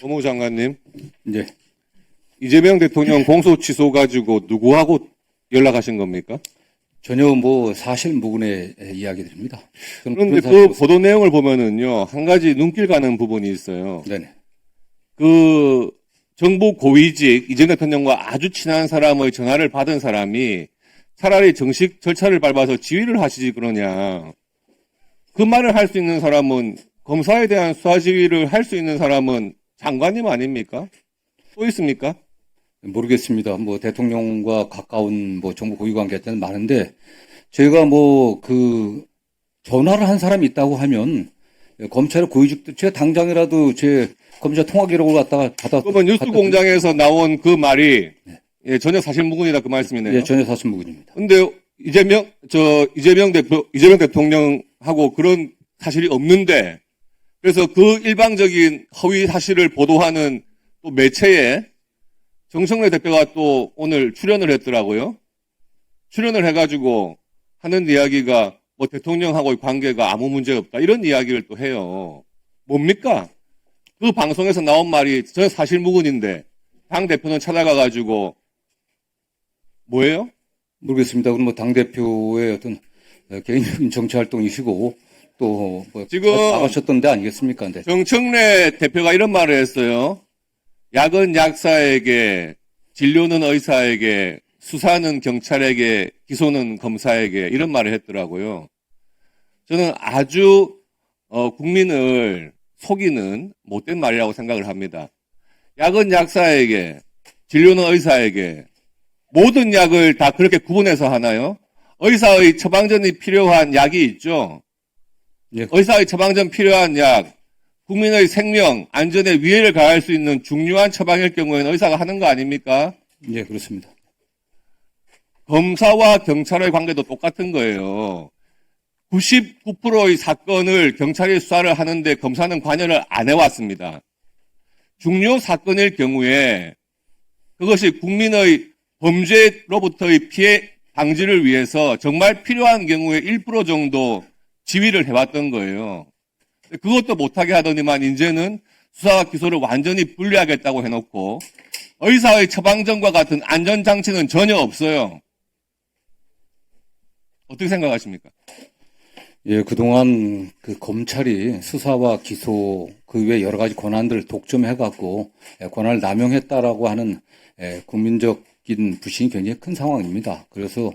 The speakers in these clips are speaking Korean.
법무부 장관님, 네. 이재명 대통령 공소 취소 가지고 누구하고 연락하신 겁니까? 전혀 뭐 사실 무근의 이야기들입니다. 그런데 그 보도 내용을 보면은요, 한 가지 눈길 가는 부분이 있어요. 네네. 그 정부 고위직 이재명 대통령과 아주 친한 사람의 전화를 받은 사람이 차라리 정식 절차를 밟아서 지휘를 하시지 그러냐. 그 말을 할 수 있는 사람은, 검사에 대한 수사 지휘를 할 수 있는 사람은 장관님 아닙니까? 또 있습니까? 모르겠습니다. 뭐 대통령과 가까운 뭐 정부 고위 관계자는 많은데 저희가 뭐 그 전화를 한 사람이 있다고 하면 검찰의 고위직들 제가 당장이라도 제 검찰 통화 기록을 갖다가 그러면 뉴스공장에서 나온 그 말이 예, 전혀 사실무근이다 그 말씀이네요. 예, 전혀 사실무근입니다. 근데 이재명 대통령하고 그런 사실이 없는데, 그래서 그 일방적인 허위 사실을 보도하는 또 매체에 정청래 대표가 또 오늘 출연을 했더라고요. 출연을 해가지고 하는 이야기가 뭐 대통령하고의 관계가 아무 문제 없다 이런 이야기를 또 해요. 뭡니까? 그 방송에서 나온 말이 전혀 사실무근인데 당 대표는 찾아가가지고 뭐예요? 모르겠습니다. 그럼 뭐 당대표의 어떤 개인적인 정치 활동이시고 또뭐 지금 나가셨던 데 아니겠습니까? 네. 정청래 대표가 이런 말을 했어요. 약은 약사에게, 진료는 의사에게, 수사는 경찰에게, 기소는 검사에게 이런 말을 했더라고요. 저는 아주 국민을 속이는 못된 말이라고 생각을 합니다. 약은 약사에게, 진료는 의사에게, 모든 약을 다 그렇게 구분해서 하나요? 의사의 처방전이 필요한 약이 있죠. 예. 의사의 처방전 필요한 약, 국민의 생명, 안전에 위해를 가할 수 있는 중요한 처방일 경우에는 의사가 하는 거 아닙니까? 예, 그렇습니다. 검사와 경찰의 관계도 똑같은 거예요. 99%의 사건을 경찰이 수사를 하는데 검사는 관여를 안 해왔습니다. 중요 사건일 경우에 그것이 국민의 범죄로부터의 피해 방지를 위해서 정말 필요한 경우에 1% 정도 지휘를 해왔던 거예요. 그것도 못하게 하더니만 이제는 수사와 기소를 완전히 분리하겠다고 해놓고 의사의 처방전과 같은 안전장치는 전혀 없어요. 어떻게 생각하십니까? 예, 그동안 그 검찰이 수사와 기소 그 외 여러 가지 권한들을 독점해갖고 권한을 남용했다라고 하는 국민적인 불신이 굉장히 큰 상황입니다. 그래서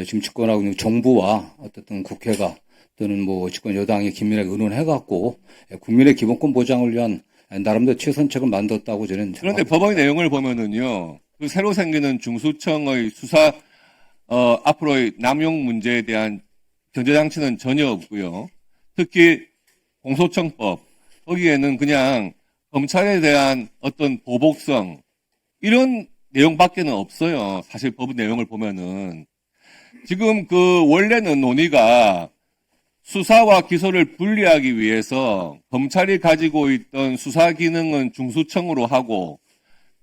지금 집권하고 있는 정부와 어쨌든 국회가 또는 뭐 집권 여당이 긴밀하게 의논해갖고 국민의 기본권 보장을 위한 나름대로 최선책을 만들었다고 저는 그런데 생각합니다. 법의 내용을 보면은요, 그 새로 생기는 중수청의 수사 앞으로의 남용 문제에 대한 견제장치는 전혀 없고요. 특히 공소청법 거기에는 그냥 검찰에 대한 어떤 보복성 이런 내용밖에는 없어요. 사실 법 내용을 보면은 지금 그 원래는 논의가 수사와 기소를 분리하기 위해서 검찰이 가지고 있던 수사 기능은 중수청으로 하고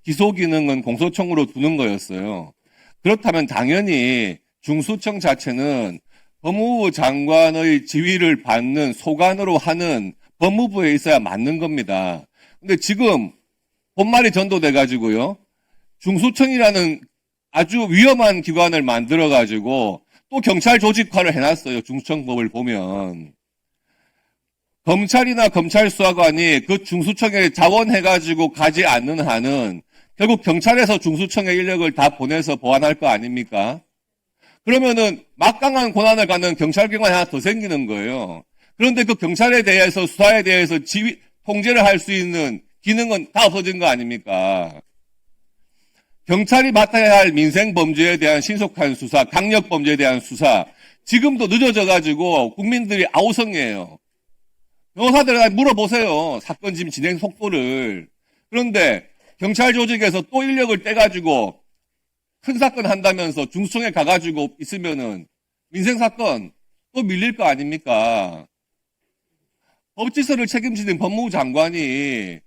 기소 기능은 공소청으로 두는 거였어요. 그렇다면 당연히 중수청 자체는 법무부 장관의 지휘를 받는 소관으로 하는 법무부에 있어야 맞는 겁니다. 근데 지금 본말이 전도돼 가지고요. 중수청이라는 아주 위험한 기관을 만들어 가지고 또 경찰 조직화를 해놨어요. 중수청법을 보면. 검찰이나 검찰 수사관이 그 중수청에 자원해가지고 가지 않는 한은 결국 경찰에서 중수청의 인력을 다 보내서 보완할 거 아닙니까? 그러면은 막강한 권한을 갖는 경찰기관이 하나 더 생기는 거예요. 그런데 그 경찰에 대해서 수사에 대해서 지휘, 통제를 할 수 있는 기능은 다 없어진 거 아닙니까? 경찰이 맡아야 할 민생 범죄에 대한 신속한 수사, 강력 범죄에 대한 수사, 지금도 늦어져가지고 국민들이 아우성이에요. 변호사들한테 물어보세요. 사건 지금 진행 속도를. 그런데 경찰 조직에서 또 인력을 떼가지고 큰 사건 한다면서 중수청에 가가지고 있으면은 민생사건 또 밀릴 거 아닙니까? 법질서를 책임지는 법무부 장관이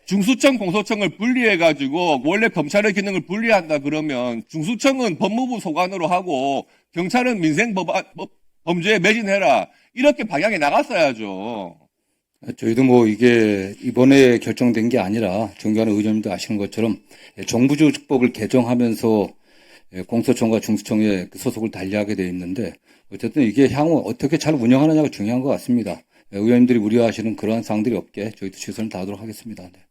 중수청, 공소청을 분리해가지고 원래 검찰의 기능을 분리한다 그러면 중수청은 법무부 소관으로 하고 경찰은 민생 범죄에 매진해라. 이렇게 방향이 나갔어야죠. 저희도 뭐 이게 이번에 결정된 게 아니라 존경하는 의원님도 아시는 것처럼 정부조직법을 개정하면서 공소청과 중수청의 소속을 달리하게 돼 있는데 어쨌든 이게 향후 어떻게 잘 운영하느냐가 중요한 것 같습니다. 의원님들이 우려하시는 그러한 사항들이 없게 저희도 최선을 다하도록 하겠습니다. 네.